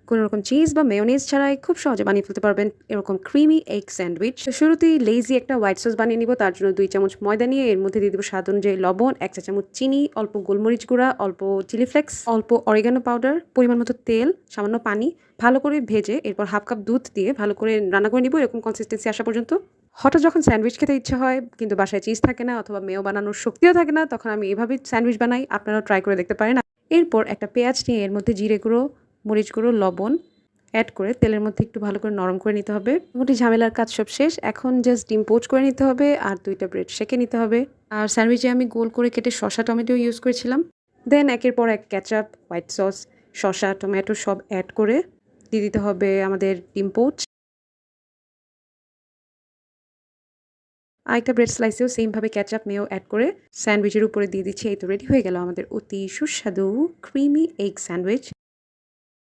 কোনো রকম চিজ বা মেয়োনিজ ছাড়াই খুব সহজে বানিয়ে ফেলতে পারবেন এরকম ক্রিমি এগ স্যান্ডউইচ। তো শুরুতেই লেজি একটা হোয়াইট সস বানিয়ে নিব। তার জন্য 2 চামচ ময়দা নিয়ে এর মধ্যে দিয়ে দেবো স্বাদ অনুযায়ী লবণ, 1 চা চামচ চিনি, অল্প গোলমরিচ গুঁড়া, অল্প চিলি ফ্লেক্স, অল্প অরিগানো পাউডার, পরিমাণ মতো তেল, সামান্য পানি ভালো করে ভেজে এরপর হাফ কাপ দুধ দিয়ে ভালো করে রান্না করে নিব এরকম কনসিস্টেন্সি আসা পর্যন্ত। হঠাৎ যখন স্যান্ডউইচ খেতে ইচ্ছা হয় কিন্তু বাসায় চিজ থাকে না অথবা মেয়ো বানানোর শক্তিও থাকে না, তখন আমি এভাবেই স্যান্ডউইচ বানাই। আপনারাও ট্রাই করে দেখতে পারেন। এরপর একটা পেঁয়াজ নিয়ে এর মধ্যে জিরে গুঁড়ো, মরিচ গুঁড়ো, লবণ অ্যাড করে তেলের মধ্যে একটু ভালো করে নরম করে নিতে হবে। মোটামুটি ঝামেলার কাজ সব শেষ। এখন জাস্ট ডিম পোচ করে নিতে হবে আর 2টা ব্রেড সেঁকে নিতে হবে। আর স্যান্ডউইচে আমি গোল করে কেটে শসা টমেটো ইউজ করেছিলাম। দেন একের পর এক কেচাপ, হোয়াইট সস, শসা, টমেটো সব অ্যাড করে দিয়ে দিতে হবে আমাদের ডিম পোচ। আরেকটা ব্রেড স্লাইসেও সেমভাবে কেচাপ মেয়ো অ্যাড করে স্যান্ডউইচের উপরে দিয়ে দিচ্ছি। এই তো রেডি হয়ে গেল আমাদের অতি সুস্বাদু ক্রিমি এগ স্যান্ডউইচ।